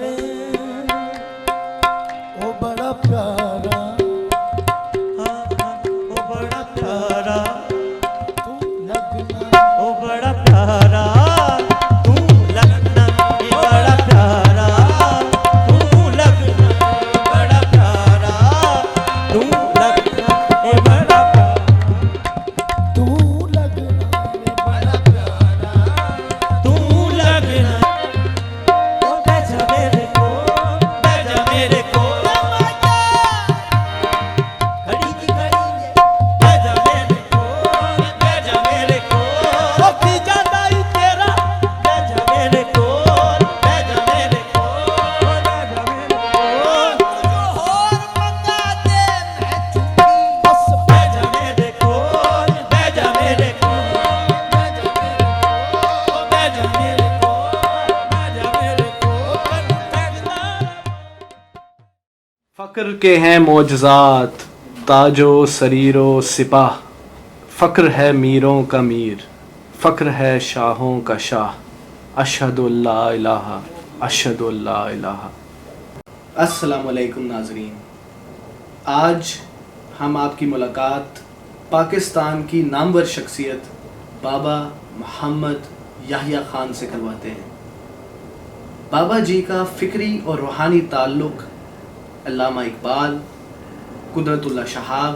ओ बड़ा प्यारा, ओ बड़ा प्यारा, तू लगना, ओ बड़ा प्यारा, तू लगना, ये बड़ा प्यारा, तू लगना, बड़ा प्यारा, तू लगना, ये बड़ा तू लगना रे बड़ा प्यारा, तू लगना। ओ बैजा मेरे को, बैजा मेरे को, खड़ी की खड़ी है, बैजा मेरे को, बैजा मेरे को, ओ पी जाता ही तेरा, बैजा मेरे को, बैजा मेरे को, बैजा मेरे को, जो और मंगा दे मैं चुपी बस बैजा मेरे को, बैजा मेरे को, बैजा मेरे को, बैजा मेरे को, बैजा मेरे को, फ़क्र के हैं मोजज़ात ताजो सरीरो सिपाह, फ़क्र है मीरों का मीर, फ़क्र है शाहों का शाह, अशहदु अल्ला इलाहा अशहदु अल्ला इलाहा। अस्सलामु अलैकुम नाज़रीन, आज हम आपकी मुलाकात पाकिस्तान की नामवर शख्सियत बाबा मोहम्मद याहिया ख़ान से करवाते हैं। बाबा जी का फ़िक्री और रूहानी ताल्लुक़ अल्लामा इकबाल, कुदरतुल्लाह शहाब,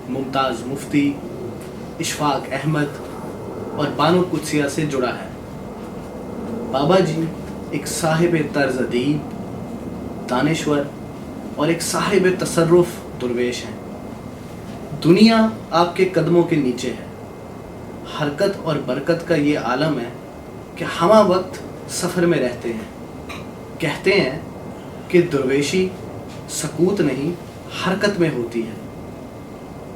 मुमताज़ मुफ्ती, इशफाक अहमद और बानो कुदसिया से जुड़ा है। बाबा जी एक साहिब तर्ज अदीब, दानिश्वर और एक साहिब तसर्रुफ़ दुर्वेश हैं। दुनिया आपके कदमों के नीचे है। हरकत और बरकत का ये आलम है कि हमा वक्त सफ़र में रहते हैं। कहते हैं कि दुर्वेशी सकूत नहीं हरकत में होती है।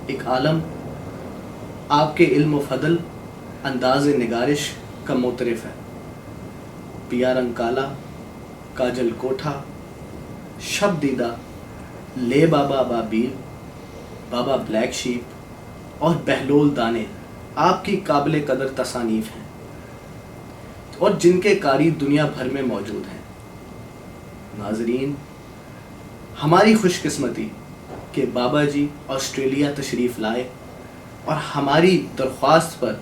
एक आलम आपके इल्म व फदल, अंदाज़ निगारिश का मोतरफ़ है। पिया रंग काला, काजल कोठा, शब दीदा, ले बाबा बाबील, बाबा ब्लैक शीप और बहलोल दाने आपकी काबिल कदर तसानीफ़ हैं और जिनके कारी दुनिया भर में मौजूद हैं। नाज़रीन, हमारी खुशकिस्मती कि बाबा जी ऑस्ट्रेलिया तशरीफ़ लाए और हमारी दरख्वास्त पर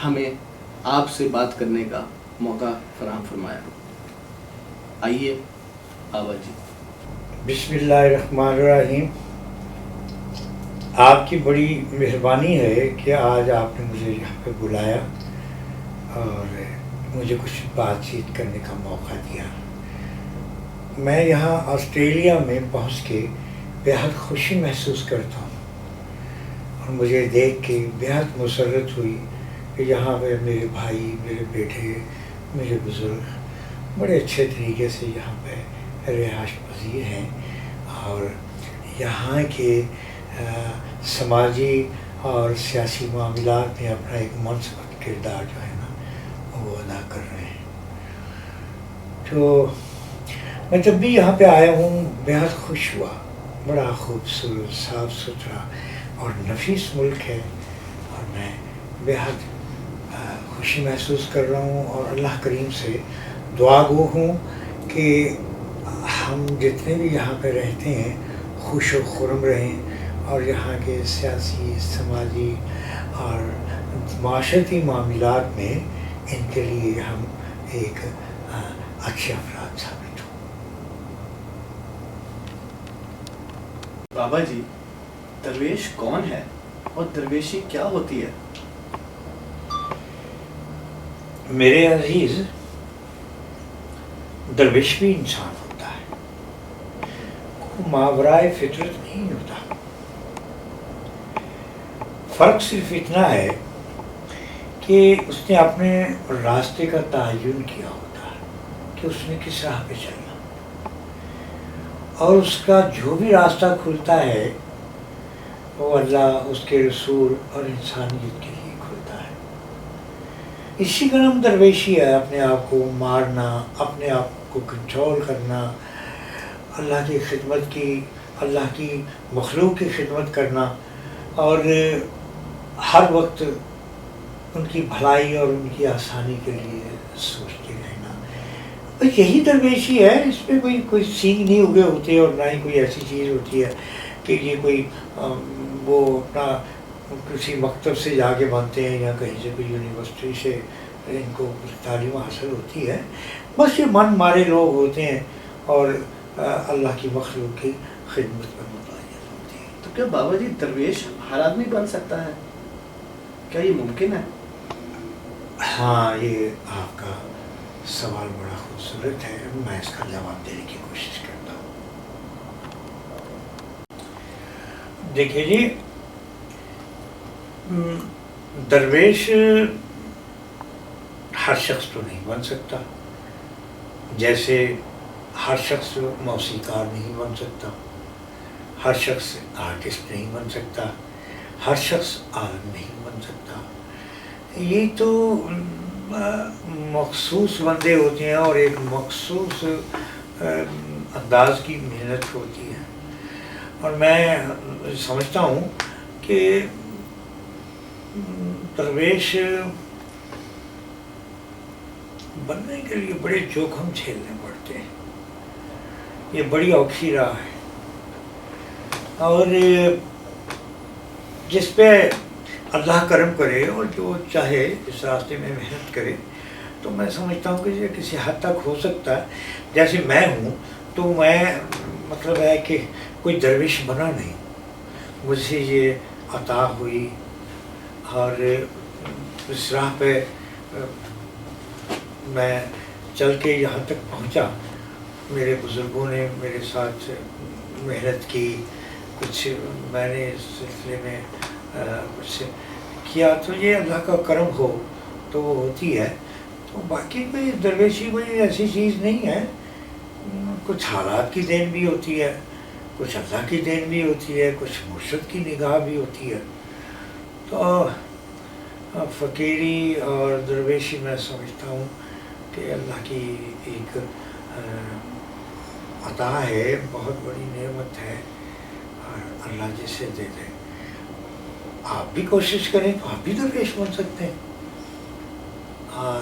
हमें आपसे बात करने का मौका फराहम फरमाया। आइए बाबा जी। बिस्मिल्लाहिर्रहमानिर्रहीम। आपकी बड़ी मेहरबानी है कि आज आपने मुझे यहाँ पे बुलाया और मुझे कुछ बातचीत करने का मौका दिया। मैं यहाँ ऑस्ट्रेलिया में पहुँच के बेहद खुशी महसूस करता हूँ और मुझे देख के बेहद मुसर्रत हुई कि यहाँ पे मेरे भाई, मेरे बेटे, मेरे बुज़ुर्ग बड़े अच्छे तरीके से यहाँ पे रिहाइश पज़ीर हैं और यहाँ के समाजी और सियासी मामलात में अपना एक मनसबत किरदार जो है ना वो अदा कर रहे हैं। तो मैं जब भी यहाँ पे आया हूँ बेहद खुश हुआ। बड़ा खूबसूरत, साफ़ सुथरा और नफीस मुल्क है और मैं बेहद खुशी महसूस कर रहा हूँ और अल्लाह करीम से दुआ गो हूँ कि हम जितने भी यहाँ पे रहते हैं खुश व खुर्म रहें और यहाँ के सियासी, समाजी और माशरती मामलात में इनके लिए हम एक अच्छे अफराद साबित हों। बाबा जी, दरवेश कौन है और दरवेशी क्या होती है? मेरे अजीज़, दरवेश भी इंसान होता है, मावराए फितरत नहीं होता। फ़र्क सिर्फ इतना है कि उसने अपने रास्ते का तयन किया होता है कि उसने किस राह पे चलना, और उसका जो भी रास्ता खुलता है वो अल्लाह, उसके रसूल और इंसानियत के लिए खुलता है। इसी का नाम दरवेशी है। अपने आप को मारना, अपने आप को कंट्रोल करना, अल्लाह की खिदमत की, अल्लाह की मखलूक की खिदमत करना और हर वक्त उनकी भलाई और उनकी आसानी के लिए सोचते रहना, बस यही दरवेशी है, इसमें कोई सींग नहीं उगे होते और ना ही कोई ऐसी चीज़ होती है कि ये कोई वो अपना किसी मकतब से जाके बनते हैं या कहीं से कोई यूनिवर्सिटी से इनको तालीम हासिल होती है। बस ये मन मारे लोग होते हैं और अल्लाह की मखलूक की खिदमत में मुतय्यन होते हैं। तो क्या बाबा जी दरवेश हर आदमी बन सकता है? क्या ये मुमकिन है? हाँ, ये आपका सवाल बड़ा खूबसूरत है, मैं इसका जवाब देने की कोशिश करता हूँ। देखिए जी, दरवेश हर शख्स तो नहीं बन सकता, जैसे हर शख्स मौसीकार नहीं बन सकता, हर शख्स आर्टिस्ट नहीं बन सकता, हर शख्स आलम नहीं बन सकता। ये तो मखसूस बंदे होते हैं और एक मखसूस अंदाज की मेहनत होती है। और मैं समझता हूँ कि दरवेश बनने के लिए बड़े जोखम झेलने पड़ते हैं, ये बड़ी औखी राह है। और जिस पे अल्लाह करम करे और जो चाहे इस रास्ते में मेहनत करे, तो मैं समझता हूँ कि ये किसी हद तक हो सकता है। जैसे मैं हूँ तो मैं मतलब है कि कोई दरवेश बना नहीं, मुझे ये अता हुई और इस राह पे मैं चल के यहाँ तक पहुँचा। मेरे बुज़ुर्गों ने मेरे साथ मेहनत की, कुछ मैंने इस सिलसिले में कुछ किया, तो ये अल्लाह का करम हो तो वो होती है। तो बाकी कोई दरवेशी कोई ऐसी चीज़ नहीं है, कुछ हालात की देन भी होती है, कुछ अल्लाह की देन भी होती है, कुछ मुर्शिद की निगाह भी होती है। तो फ़कीरी और दरवेशी मैं समझता हूँ कि अल्लाह की एक अता है, बहुत बड़ी नेमत है और अल्लाह जिसे दे दे। आप भी कोशिश करें तो आप भी दरवेश बन सकते हैं और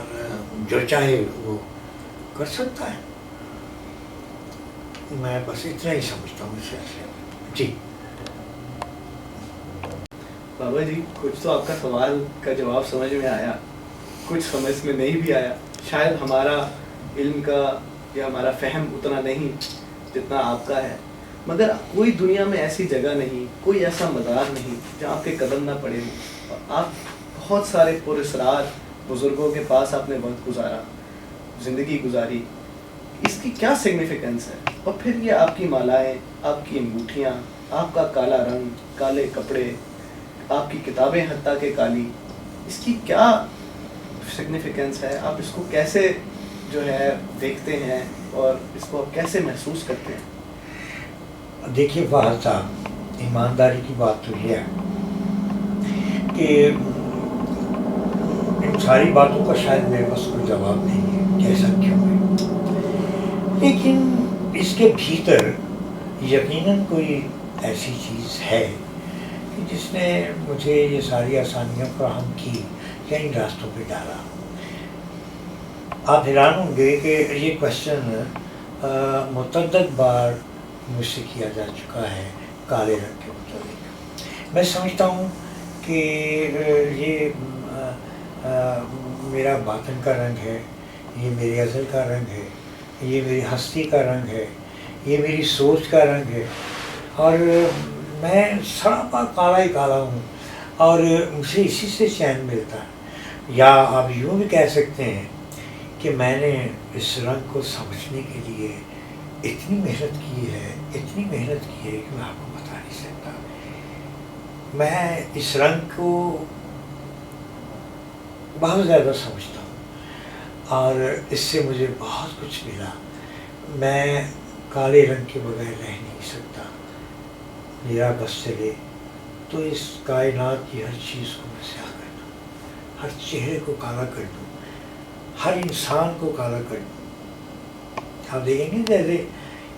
जो चाहे वो कर सकता है। मैं बस इतना ही समझता हूँ इस सिलसिले में। जी बाबा जी, कुछ तो आपका सवाल का जवाब समझ में आया, कुछ समझ में नहीं भी आया। शायद हमारा इल्म का या हमारा फ़हम उतना नहीं जितना आपका है, मगर कोई दुनिया में ऐसी जगह नहीं, कोई ऐसा मदार नहीं जहाँ आपके कदम ना पड़े हों। और आप बहुत सारे पुरस्कार बुज़ुर्गों के पास आपने वक्त गुजारा, ज़िंदगी गुजारी, इसकी क्या सिग्निफिकेंस है? और फिर ये आपकी मालाएँ, आपकी अंगूठियाँ, आपका काला रंग, काले कपड़े, आपकी किताबें हत्ता के काली, इसकी क्या सिग्निफिकेंस है? आप इसको कैसे जो है देखते हैं और इसको आप कैसे महसूस करते हैं? देखिए फहद साहब, ईमानदारी की बात तो ये है कि इन सारी बातों का शायद मेरे पास कोई जवाब नहीं है कि ऐसा क्यों है, लेकिन इसके भीतर यकीनन कोई ऐसी चीज़ है कि जिसने मुझे ये सारी आसानियाँ फराहम की या इन रास्तों पे डाला। आप हैरान होंगे कि ये क्वेश्चन मुतअद्दिद बार मुझसे किया जा चुका है काले रंग के मुताबिक। मैं समझता हूँ कि ये मेरा बातन का रंग है, ये मेरे अज़ल का रंग है, ये मेरी हस्ती का रंग है, ये मेरी सोच का रंग है और मैं सरापा काला ही काला हूँ और मुझे इसी से चैन मिलता है। या आप यूँ भी कह सकते हैं कि मैंने इस रंग को समझने के लिए इतनी मेहनत की है, इतनी मेहनत की है कि मैं आपको बता नहीं सकता। मैं इस रंग को बहुत ज़्यादा समझता हूँ और इससे मुझे बहुत कुछ मिला। मैं काले रंग के बगैर रह नहीं सकता। मेरा बस चले तो इस कायनात की हर चीज़ को मैं स्याह कर दूँ, हर चेहरे को काला कर दूँ, हर इंसान को काला कर दूँ। आप देखेंगे जैसे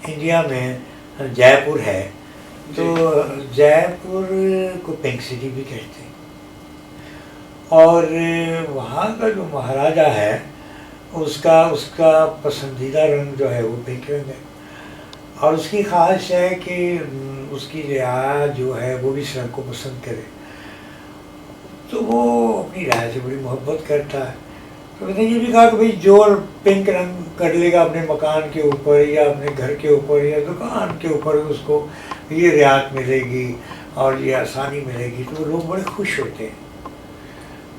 इंडिया में जयपुर है तो जयपुर को पिंक सिटी भी कहते हैं और वहाँ का जो महाराजा है اس کا پسندیدہ رنگ جو ہے وہ پنک رنگ ہے، اور اس کی خواہش ہے کہ اس کی رعایا جو ہے وہ بھی اس رنگ کو پسند کرے، تو وہ اپنی رعایا سے بڑی محبت کرتا ہے۔ تو میں نے یہ بھی کہا کہ بھائی جو پنک رنگ کر لے گا اپنے مکان کے اوپر یا اپنے گھر کے اوپر یا دکان کے اوپر، اس کو یہ رعایت ملے گی اور یہ آسانی ملے گی، تو لوگ بڑے خوش ہوتے ہیں۔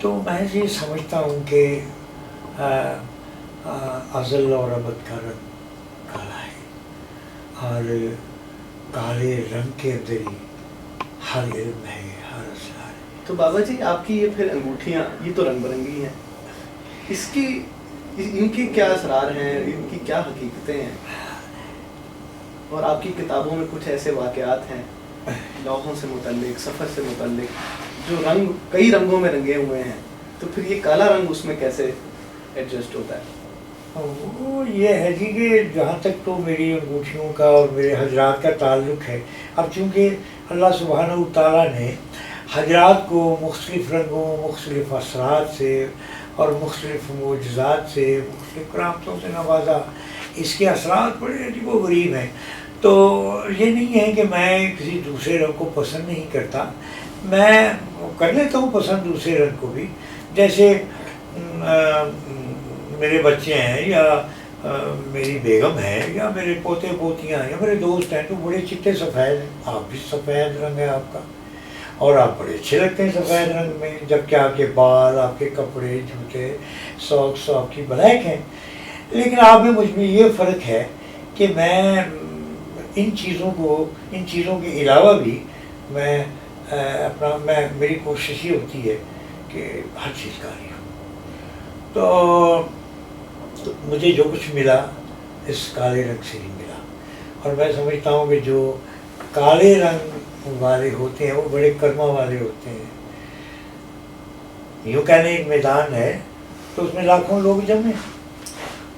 تو میں یہ سمجھتا ہوں کہ ازل اور ابد کا رنگ کالا ہے، اور کالے رنگ کے اندر ہی ہر علم ہے، ہر اسرار ہے۔ تو بابا جی آپ کی یہ پھر انگوٹھیاں یہ تو رنگ برنگی ہیں، ان کی کیا اسرار ہیں، ان کی کیا حقیقتیں ہیں؟ اور آپ کی کتابوں میں کچھ ایسے واقعات ہیں لوحوں سے متعلق، سفر سے متعلق، جو رنگ کئی رنگوں میں رنگے ہوئے ہیں، تو پھر یہ کالا رنگ اس میں کیسے ایڈجسٹ ہوتا ہے؟ وہ یہ ہے جی کہ جہاں تک تو میری انگوٹھیوں کا اور میرے حجرات کا تعلق ہے، اب چونکہ اللہ سبحانہ تعالیٰ نے حجرات کو مختلف رنگوں، مختلف اثرات سے اور مختلف معجزات سے، مختلف کرامتوں سے نوازا، اس کے اثرات بڑے عجیب و غریب ہیں۔ تو یہ نہیں ہے کہ میں کسی دوسرے رنگ کو پسند نہیں کرتا، میں کر لیتا ہوں پسند دوسرے رنگ کو بھی، جیسے میرے بچے ہیں یا میری بیگم ہے یا میرے پوتے پوتیاں ہیں یا میرے دوست ہیں، تو بڑے چٹے سفید ہیں، آپ بھی سفید رنگ ہے آپ کا، اور آپ بڑے اچھے لگتے ہیں سفید رنگ میں، جبکہ آپ کے بال، آپ کے کپڑے، جوتے، ساکس آپ کی بلیک ہیں۔ لیکن آپ میں مجھ میں یہ فرق ہے کہ میں ان چیزوں کے علاوہ بھی میں میری کوشش یہ ہوتی ہے کہ ہر چیز کاری ہو۔ تو مجھے جو کچھ ملا اس کالے رنگ سے ہی ملا، اور میں سمجھتا ہوں کہ جو کالے رنگ والے ہوتے ہیں وہ بڑے کرما والے ہوتے ہیں۔ یوں کہنے ایک میدان ہے تو اس میں لاکھوں لوگ جمے،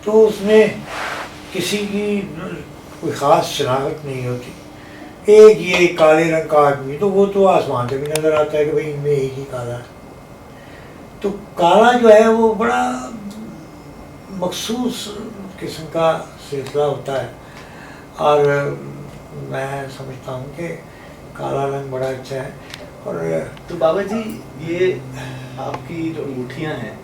تو اس میں کسی کی کوئی خاص شناخت نہیں ہوتی، ایک یہ کالے رنگ کا آدمی تو وہ تو آسمان سے بھی نظر آتا ہے کہ بھئی ان میں ایک ہی کالا ہے۔ تو کالا جو ہے وہ بڑا مخصوص قسم کا سلسلہ ہوتا ہے، اور میں سمجھتا ہوں کہ کالا رنگ بڑا اچھا ہے۔ اور تو بابا جی یہ آپ کی جو انگوٹھیاں ہیں،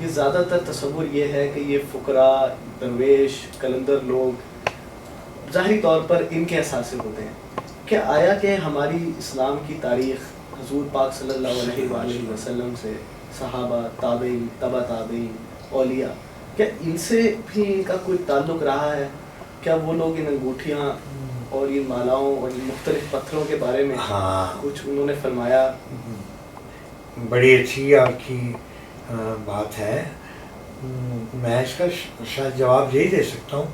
یہ زیادہ تر تصور یہ ہے کہ یہ فقراء، درویش، قلندر لوگ ظاہری طور پر ان کے اثار سے ہوتے ہیں، کیا آیا کہ ہماری اسلام کی تاریخ حضور پاک صلی اللہ علیہ وآلہ وسلم سے، صحابہ، تابعین، تبع تابعین، اولیاء، کیا ان سے بھی ان کا کوئی تعلق رہا ہے؟ کیا وہ لوگ ان انگوٹھیاں اور ان مالاؤں اور ان مختلف پتھروں کے بارے میں کچھ انہوں نے فرمایا؟ بڑی اچھی آپ کی بات ہے۔ میں اس کا شاید جواب یہی دے سکتا ہوں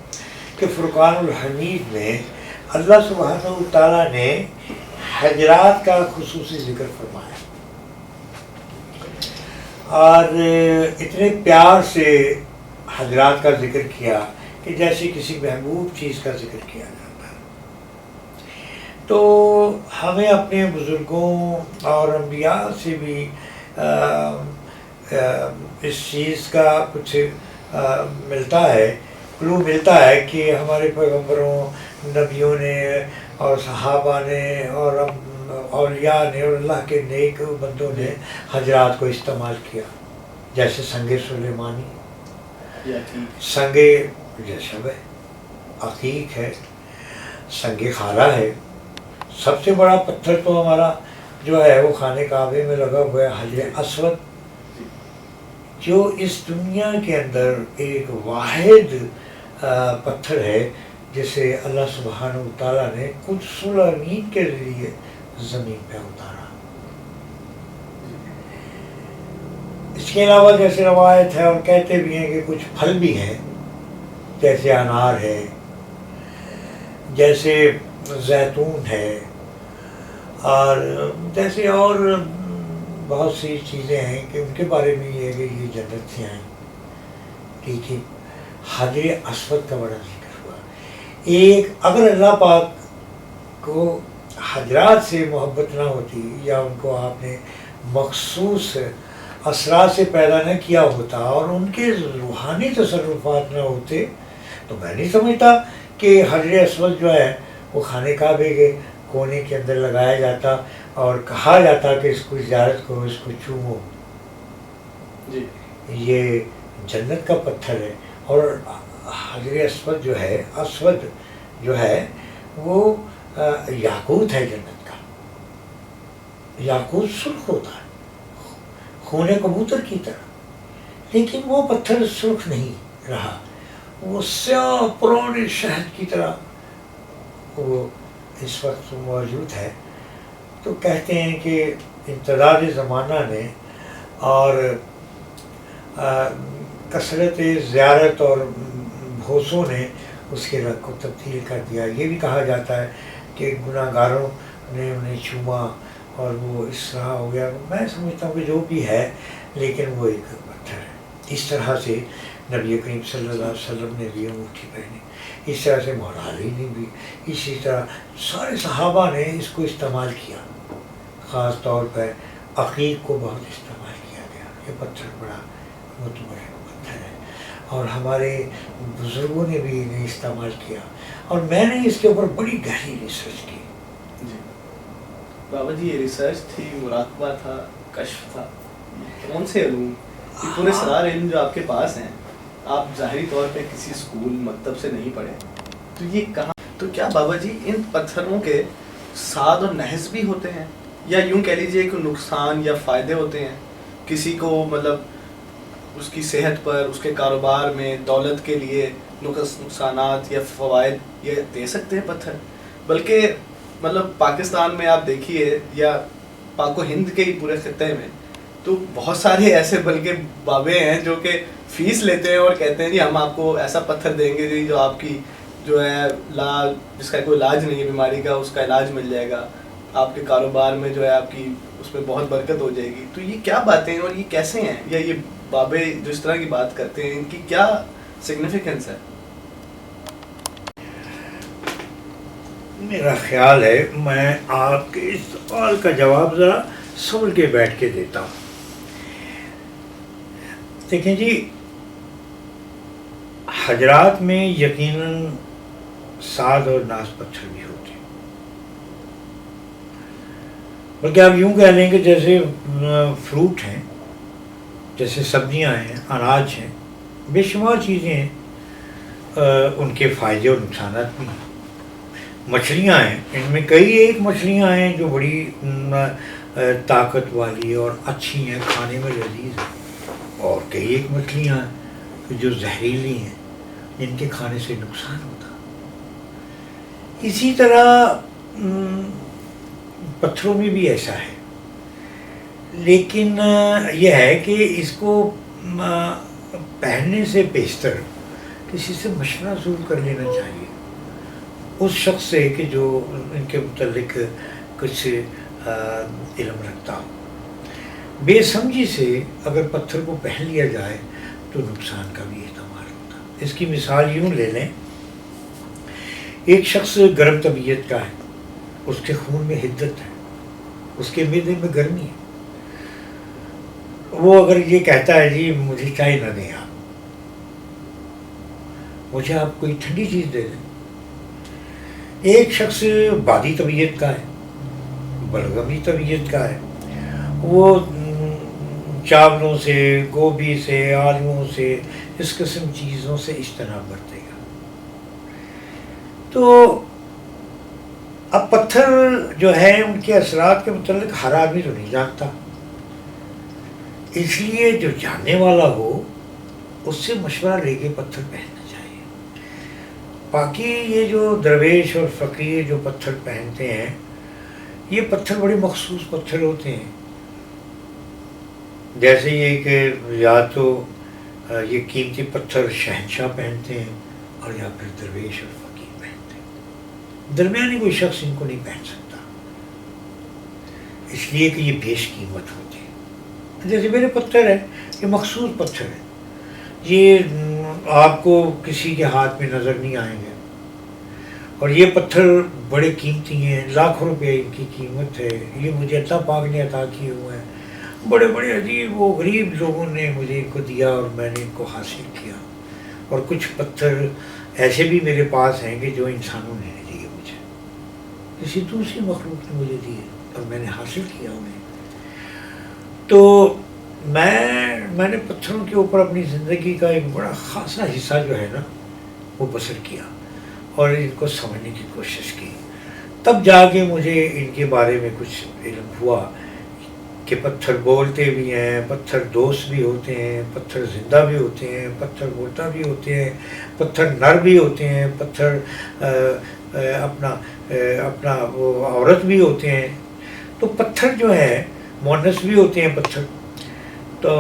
کہ فرقان الحمید میں اللہ سبحانہ تعالیٰ نے حجرات کا خصوصی ذکر فرمایا، اور اتنے پیار سے حجرات کا ذکر کیا کہ جیسے کسی محبوب چیز کا ذکر کیا جاتا ہے۔ تو ہمیں اپنے بزرگوں اور انبیاء سے بھی اس چیز کا کچھ ملتا ہے، کلو ملتا ہے کہ ہمارے پیغمبروں، نبیوں نے اور صحابہ نے اور اولیاء نے اور اللہ کے نیک بندوں نے حجرات کو استعمال کیا، جیسے سنگ سلیمانی، سنگ جیسب ہے، عقیق ہے، سنگ خارا ہے، سب سے بڑا پتھر تو ہمارا جو ہے وہ خانہ کعبے میں لگا ہوا ہے حجر اسود، جو اس دنیا کے اندر ایک واحد پتھر ہے جسے اللہ سبحانہ تعالیٰ نے قدس الامین کے ذریعے زمین پہ اتارا۔ اس کے علاوہ جیسے روایت ہے اور کہتے بھی ہیں کہ کچھ پھل بھی ہیں، جیسے انار ہے، جیسے زیتون ہے، اور جیسے اور بہت سی چیزیں ہیں کہ ان کے بارے میں یہ ہے کہ یہ جنت سے آئیں۔ ٹھیک ہے، حجر اسود کا بڑا ذکر ہوا۔ ایک اگر اللہ پاک کو حجرات سے محبت نہ ہوتی یا ان کو آپ نے مخصوص اسرار سے پیدا نہ کیا ہوتا اور ان کے روحانی تصرفات نہ ہوتے تو میں نہیں سمجھتا کہ حجر اسود جو ہے وہ خانہ کعبے کے کونے کے اندر لگایا جاتا اور کہا جاتا کہ اس کو زیارت کرو، اس کو چومو۔ جی یہ جنت کا پتھر ہے، اور حجر اسود جو ہے وہ یاقوت ہے جنت کا۔ یاقوت سرخ ہوتا ہے خون کبوتر کی طرح، لیکن وہ پتھر سرخ نہیں رہا، وہ سیاہ پرانے شہد کی طرح وہ اس وقت موجود ہے۔ تو کہتے ہیں کہ امتداد زمانہ نے اور کثرت زیارت اور بھوسوں نے اس کے رنگ کو تبدیل کر دیا۔ یہ بھی کہا جاتا ہے کہ گناہ گاروں نے انہیں چوما اور وہ اس طرح ہو گیا۔ میں سمجھتا ہوں کہ جو بھی ہے لیکن وہ ایک پتھر ہے۔ اس طرح سے نبی کریم صلی اللہ علیہ وسلم نے بھی انگوٹھی پہنی، اس طرح سے مولا علی نے بھی، اسی طرح سارے صحابہ نے اس کو استعمال کیا۔ خاص طور پر عقیق کو بہت استعمال کیا گیا۔ یہ پتھر بڑا معتبر پتھر ہے اور ہمارے بزرگوں نے بھی انہیں استعمال کیا، اور میں نے اس کے اوپر بڑی گہری ریسرچ کی۔ جی بابا جی، یہ ریسرچ تھی، مراقبہ تھا، کشف تھا، کون سے علوم، یہ پورے سرار علم جو آپ کے پاس ہیں، آپ ظاہری طور پہ کسی اسکول مکتب سے نہیں پڑھے، تو یہ کہاں؟ تو کیا بابا جی ان پتھروں کے سعد اور نحس بھی ہوتے ہیں، یا یوں کہہ لیجئے کہ نقصان یا فائدے ہوتے ہیں کسی کو، مطلب اس کی صحت پر، اس کے کاروبار میں، دولت کے لیے نقصانات یا فوائد یہ دے سکتے ہیں پتھر؟ بلکہ مطلب پاکستان میں آپ دیکھیے یا پاک و ہند کے ہی پورے خطے میں تو بہت سارے ایسے بلکہ بابے ہیں جو کہ فیس لیتے ہیں اور کہتے ہیں جی ہم آپ کو ایسا پتھر دیں گے جی جو آپ کی جو ہے جس کا کوئی علاج نہیں ہے بیماری کا، اس کا علاج مل جائے گا، آپ کے کاروبار میں جو ہے آپ کی اس میں بہت برکت ہو جائے گی۔ تو یہ کیا باتیں ہیں اور یہ کیسے ہیں، یا یہ بابے جو اس طرح کی بات کرتے ہیں ان کی کیا سگنیفیکنس ہے؟ میرا خیال ہے میں آپ کے اس سوال کا جواب ذرا سمجھ کے بیٹھ کے دیتا ہوں۔ دیکھیں جی، حجرات میں یقیناً سعد اور ناز پتھر بھی ہوتے ہیں، بلکہ آپ یوں کہہ لیں کہ جیسے فروٹ ہیں، جیسے سبزیاں ہیں، اناج ہیں، بے شمار چیزیں ہیں، ان کے فائدے اور نقصانات بھی ہیں۔ مچھلیاں ہیں، ان میں کئی ایک مچھلیاں ہیں جو بڑی طاقت والی اور اچھی ہیں، کھانے میں لذیذ ہیں، اور کئی ایک مچھلیاں ہیں جو زہریلی ہیں، جن کے کھانے سے نقصان ہوتا۔ اسی طرح پتھروں میں بھی ایسا ہے، لیکن یہ ہے کہ اس کو پہننے سے بیشتر کسی سے مشورہ ضرور کر لینا چاہیے، اس شخص سے کہ جو ان کے متعلق کچھ علم رکھتا ہو۔ بے سمجھی سے اگر پتھر کو پہن لیا جائے تو نقصان کا بھی احتمال ہوتا۔ اس کی مثال یوں لے لیں، ایک شخص گرم طبیعت کا ہے، اس کے خون میں حدت ہے، اس کے معدے میں گرمی ہے، وہ اگر یہ کہتا ہے جی مجھے چائے نہ دیں، آپ مجھے آپ کوئی ٹھنڈی چیز دے دیں۔ ایک شخص بادی طبیعت کا ہے، بلغمی طبیعت کا ہے، وہ چاولوں سے، گوبھی سے، آلووں سے، اس قسم چیزوں سے اجتناب برتے گا۔ تو اب پتھر جو ہے ان کے اثرات کے متعلق ہر آدمی تو نہیں جانتا، اس لیے جو جاننے والا ہو اس سے مشورہ لے کے پتھر پہننا چاہیے۔ باقی یہ جو درویش اور فقیر جو پتھر پہنتے ہیں، یہ پتھر بڑے مخصوص پتھر ہوتے ہیں، جیسے یہ کہ یا تو یہ قیمتی پتھر شہنشاہ پہنتے ہیں اور یا پھر درویش اور فقیر پہنتے ہیں، درمیانی کوئی شخص ان کو نہیں پہن سکتا، اس لیے کہ یہ بیش قیمت ہوتے ہیں۔ جیسے میرے پتھر ہیں، یہ مخصوص پتھر ہیں، یہ آپ کو کسی کے ہاتھ میں نظر نہیں آئیں گے، اور یہ پتھر بڑے قیمتی ہیں، لاکھوں روپے ان کی قیمت ہے، یہ مجھے اللہ پاک نے عطا کیے ہوئے ہیں۔ बड़े बड़े अजीब वो गरीब लोगों ने मुझे इनको दिया और मैंने इनको हासिल किया। और कुछ पत्थर ऐसे भी मेरे पास हैं कि जो इंसानों ने नहीं दिए मुझे, किसी दूसरी मखलूक ने मुझे दिए और मैंने हासिल किया उन्हें। तो मैंने पत्थरों के ऊपर अपनी ज़िंदगी का एक बड़ा खासा हिस्सा जो है ना वो बसर किया और इनको समझने की कोशिश की। तब जाके मुझे इनके बारे में कुछ इल्म हुआ कि पत्थर बोलते भी हैं, पत्थर दोस्त भी होते हैं, पत्थर ज़िंदा भी होते हैं, पत्थर मुर्दा भी होते हैं, पत्थर नर भी होते हैं, पत्थर अपना वो औरत भी होते हैं। तो पत्थर जो है मुअन्नस भी होते हैं पत्थर। तो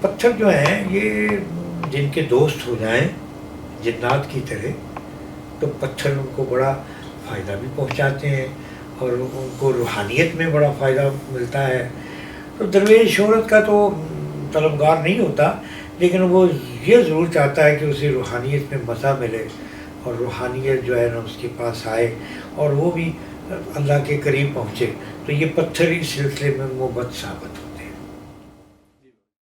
पत्थर जो हैं ये जिनके दोस्त हो जाएं जिन्नात की तरह, तो पत्थर उनको बड़ा फ़ायदा भी पहुंचाते हैं और उनको रूहानियत में बड़ा फ़ायदा मिलता है। तो दरवेश शोहरत का तो तलबगार नहीं होता, लेकिन वो ये ज़रूर चाहता है कि उसे रूहानियत में मज़ा मिले और रूहानियत जो है ना उसके पास आए और वो भी अल्लाह के करीब पहुँचे। तो ये पत्थर इस सिलसिले में मुबत साबित हो।